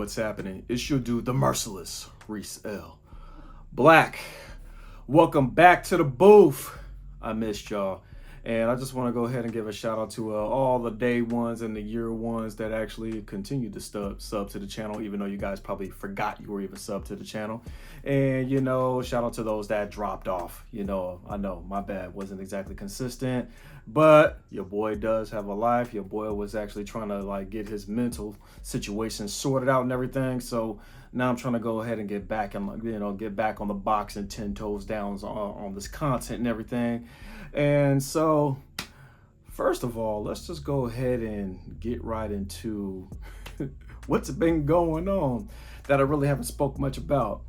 what's happening? It's your dude, the merciless Reece L. Black. Welcome back to the booth. I missed y'all. And I just want to go ahead and give a shout out to all the day ones and the year ones that actually continue to sub to the channel, even though you guys probably forgot you were even sub to the channel. And, you know, shout out to those that dropped off. You know, I know my bad, wasn't exactly consistent, but your boy does have a life. Your boy was actually trying to like get his mental situation sorted out and everything. So now I'm trying to go ahead and get back and, you know, get back on the box and 10 toes down on this content and everything. And so, first of all, let's just go ahead and get right into what's been going on that I really haven't spoke much about.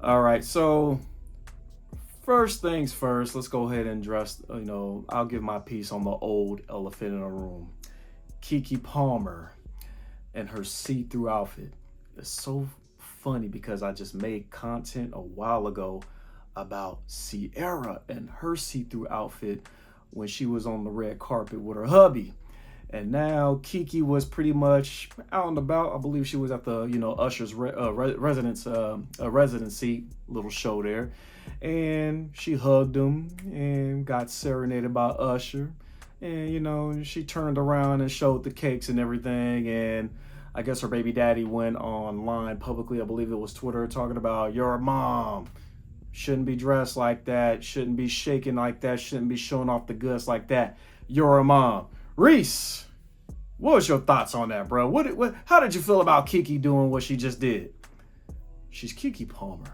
All right, so first things first, let's go ahead and address, you know, I'll give my piece on the old elephant in the room. Keke Palmer and her see-through outfit. It's so funny because I just made content a while ago about Sierra and her see-through outfit when she was on the red carpet with her hubby. And now Keke was pretty much out and about. I believe she was at the, you know, Usher's residency little show there. And she hugged him and got serenaded by Usher. And, you know, she turned around and showed the cakes and everything. And I guess her baby daddy went online publicly, I believe it was Twitter, talking about your mom shouldn't be dressed like that, shouldn't be shaking like that, shouldn't be showing off the goods like that. You're a mom. Reece, what was your thoughts on that, bro? How did you feel about Keke doing what she just did? She's Keke Palmer.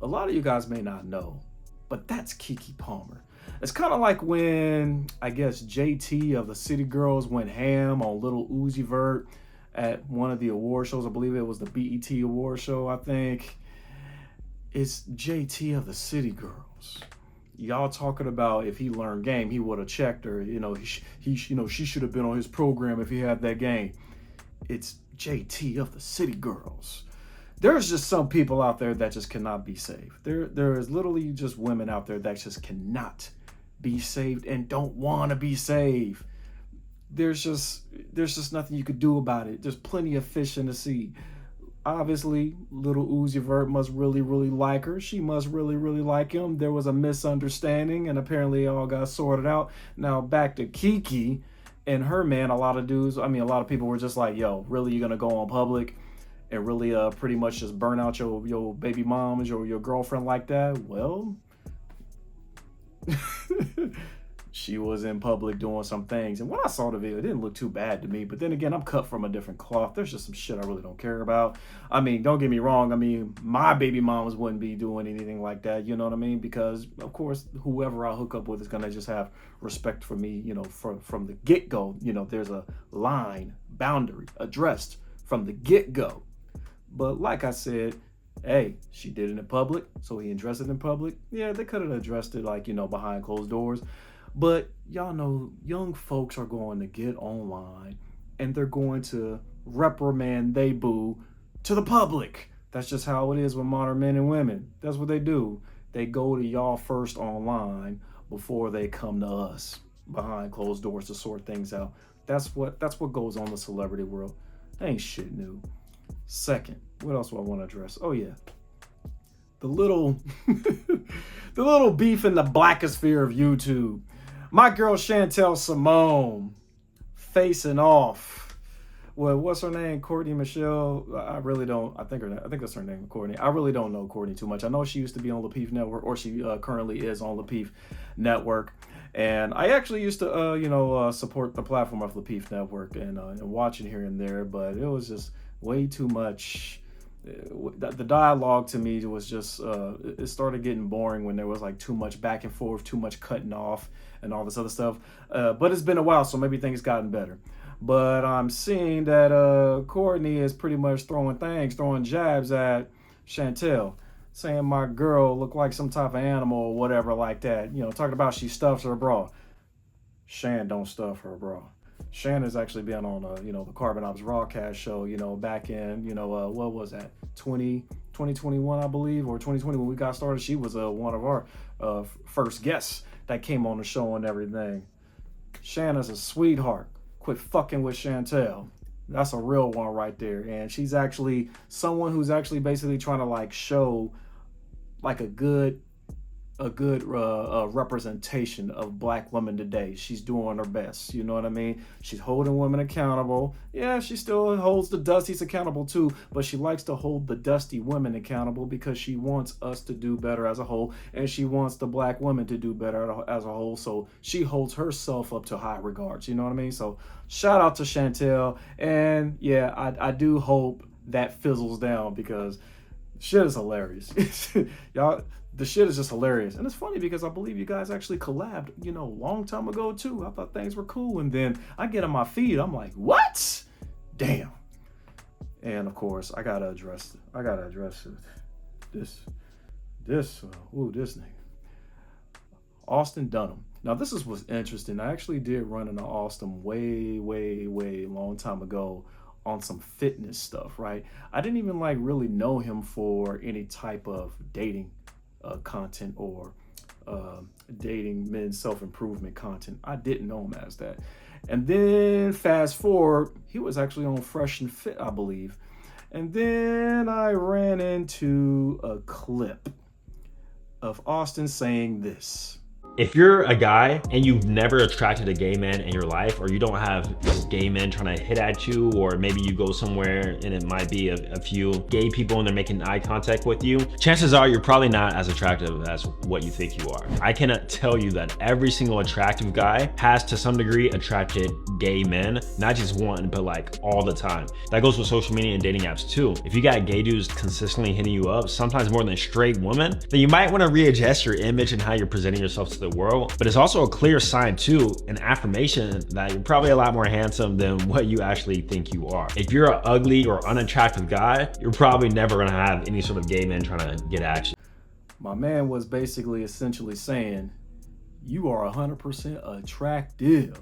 A lot of you guys may not know, but that's Keke Palmer. It's kind of like when, I guess, JT of the City Girls went ham on Lil Uzi Vert at one of the award shows. I believe it was the BET award show, I think. It's JT of the City Girls. Y'all talking about if he learned game, he would have checked her. You know, she should have been on his program if he had that game. It's JT of the City Girls. There's just some people out there that just cannot be saved. There is literally just women out there that just cannot be saved and don't want to be saved. There's just nothing you could do about it. There's plenty of fish in the sea. Obviously, Lil Uzi Vert must really, really like her. She must really, really like him. There was a misunderstanding, and apparently it all got sorted out. Now, back to Keke and her man, a lot of people were just like, yo, really, you're going to go on public and really pretty much just burn out your baby moms or your girlfriend like that? Well, she was in public doing some things. And when I saw the video, it didn't look too bad to me. But then again, I'm cut from a different cloth. There's just some shit I really don't care about. I mean, don't get me wrong. I mean, my baby moms wouldn't be doing anything like that. You know what I mean? Because, of course, whoever I hook up with is going to just have respect for me, you know, from the get-go. You know, there's a line, boundary addressed from the get-go. But like I said, hey, she did it in public, so he addressed it in public. Yeah, they could have addressed it, like, you know, behind closed doors. But y'all know young folks are going to get online and they're going to reprimand they boo to the public. That's just how it is with modern men and women. That's what they do. They go to y'all first online before they come to us behind closed doors to sort things out. That's what goes on in the celebrity world. Ain't shit new. Second, what else do I want to address? Oh yeah. The little beef in the blackosphere of YouTube. My girl Chantelle Simone facing off. Well, what's her name? Courtney Michelle. I really don't. I think that's her name, Courtney. I really don't know Courtney too much. I know she used to be on Lapeef Network, or she currently is on Lapeef Network. And I actually used to, support the platform of Lapeef Network and watching here and there. But it was just way too much. The dialogue to me was just it started getting boring when there was like too much back and forth, too much cutting off and all this other stuff, but it's been a while, so maybe things gotten better. But I'm seeing that Courtney is pretty much throwing jabs at Chantelle, saying my girl looked like some type of animal or whatever like that, you know, talking about she stuffs her bra. Shan don't stuff her bra. Shan has actually been on, the Carbon Ops Rawcast show, you know, back in, what was that, 2021, I believe, or 2020 when we got started. She was one of our first guests that came on the show and everything. Shan is a sweetheart. Quit fucking with Chantelle. That's a real one right there. And she's actually someone who's actually basically trying to like show like a good representation of black women today. She's doing her best. You know what I mean? She's holding women accountable. Yeah, she still holds the Dusties accountable too, but she likes to hold the Dusty women accountable because she wants us to do better as a whole, and she wants the black women to do better as a whole. So she holds herself up to high regards. You know what I mean? So shout out to Chantelle. And yeah, I do hope that fizzles down because shit is hilarious. Y'all, the shit is just hilarious. And it's funny because I believe you guys actually collabed, a long time ago too. I thought things were cool. And then I get on my feed, I'm like, what? Damn. And of course, I gotta address this nigga. Austin Dunham. Now this was interesting. I actually did run into Austin way long time ago on some fitness stuff, right? I didn't even like really know him for any type of dating content or dating men's self-improvement content. I didn't know him as that. And then fast forward, he was actually on Fresh and Fit, I believe. And then I ran into a clip of Austin saying this. If you're a guy and you've never attracted a gay man in your life, or you don't have gay men trying to hit at you, or maybe you go somewhere and it might be a few gay people and they're making eye contact with you, chances are you're probably not as attractive as what you think you are. I cannot tell you that every single attractive guy has to some degree attracted gay men, not just one, but like all the time. That goes with social media and dating apps too. If you got gay dudes consistently hitting you up, sometimes more than straight women, then you might want to readjust your image and how you're presenting yourself to the world. But it's also a clear sign too, an affirmation that you're probably a lot more handsome than what you actually think you are. If you're an ugly or unattractive guy, you're probably never gonna have any sort of gay men trying to get at you. My man was basically essentially saying, you are 100% attractive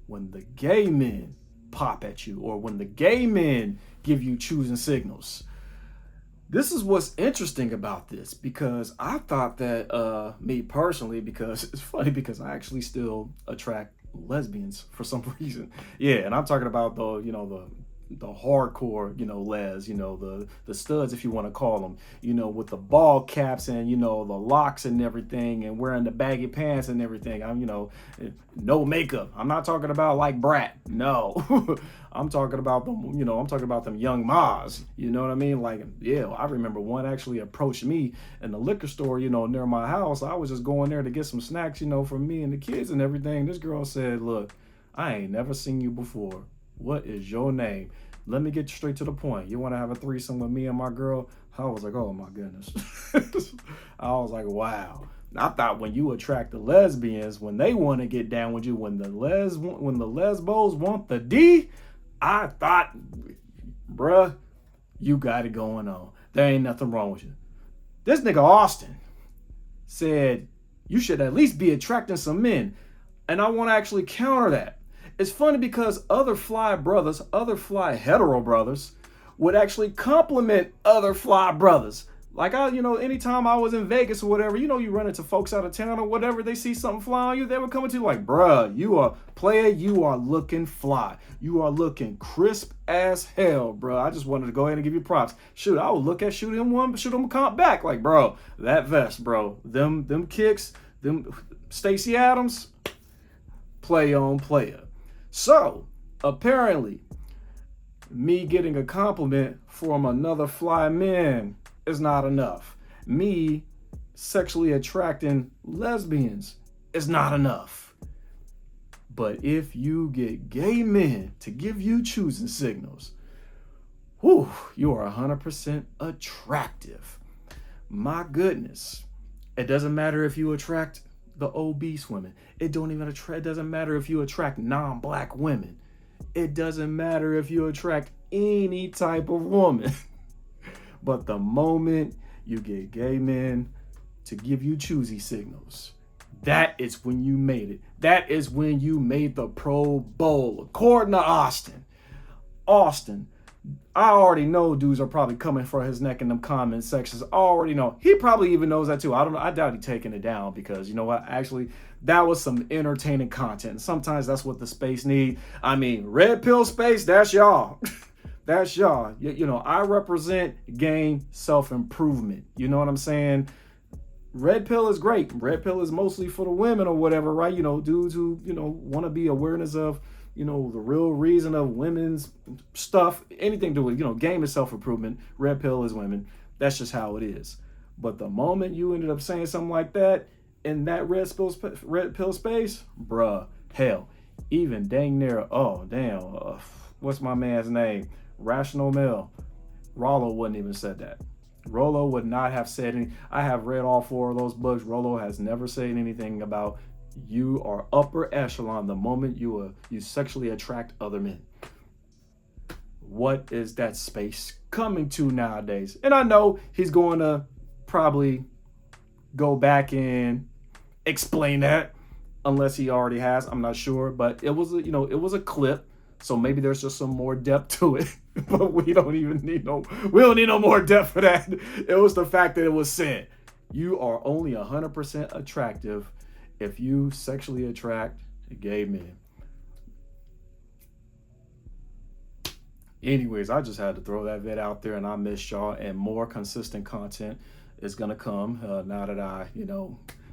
when the gay men pop at you, or when the gay men give you choosing signals. This is what's interesting about this, because I thought that, me personally, because it's funny because I actually still attract lesbians for some reason. Yeah, and I'm talking about the hardcore, les, the studs, if you want to call them, with the ball caps and, the locks and everything, and wearing the baggy pants and everything. I'm, no makeup. I'm not talking about like Brat. No, I'm talking about them, I'm talking about them young Maz. You know what I mean? Like, yeah, I remember one actually approached me in the liquor store, near my house. I was just going there to get some snacks, for me and the kids and everything. This girl said, look, I ain't never seen you before. What is your name? Let me get straight to the point. You want to have a threesome with me and my girl? I was like, oh my goodness. I was like, wow. I thought when you attract the lesbians, when they want to get down with you, when the lesbos want the D, I thought, bruh, you got it going on. There ain't nothing wrong with you. This nigga Austin said you should at least be attracting some men. And I want to actually counter that. It's funny because other fly hetero brothers would actually compliment other fly brothers. Like anytime I was in Vegas or whatever, you run into folks out of town or whatever, they see something fly on you, they would come to you like, bruh, you are player, you are looking fly. You are looking crisp as hell, bro. I just wanted to go ahead and give you props. Shoot, I would look at shoot him a comp back. Like, bro, that vest, bro. Them kicks, them Stacey Adams, play on player. So, apparently, me getting a compliment from another fly man is not enough. Me sexually attracting lesbians is not enough. But if you get gay men to give you choosing signals, whew, you are 100% attractive. My goodness. It doesn't matter if you attract the obese women. It doesn't matter if you attract non-black women. It doesn't matter if you attract any type of woman. But the moment you get gay men to give you choosy signals, that is when you made it. That is when you made the Pro Bowl. According to Austin, I already know dudes are probably coming for his neck in them comment sections. I already know. He probably even knows that too. I don't know. I doubt he taking it down because you know what? Actually, that was some entertaining content. And sometimes that's what the space need. I mean, red pill space, that's y'all. That's y'all. You know, I represent game self-improvement. You know what I'm saying? Red pill is great. Red pill is mostly for the women or whatever, right? You know, dudes who, you know, want to be awareness of, you know, the real reason of women's stuff, anything to do with, you know, game is self-improvement. Red pill is women. That's just how it is. But the moment you ended up saying something like that in that red pill space, bruh, hell, even dang near, oh, damn, what's my man's name? Rational Male. Rollo wouldn't even said that. Rollo would not have said any. I have read all 4 of those books. Rollo has never said anything about you are upper echelon the moment you sexually attract other men. What is that space coming to nowadays? And I know he's going to probably go back and explain that, unless he already has. I'm not sure, but it was it was a clip, so maybe there's just some more depth to it. But we don't need no more depth for that. It was the fact that it was said. You are only 100% attractive if you sexually attract gay men. Anyways, I just had to throw that vid out there, and I missed y'all, and more consistent content is gonna come now that I,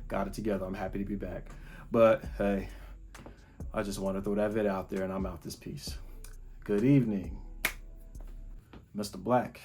got it together. I'm happy to be back. But hey, I just want to throw that vid out there, and I'm out this piece. Good evening, Mr. Black.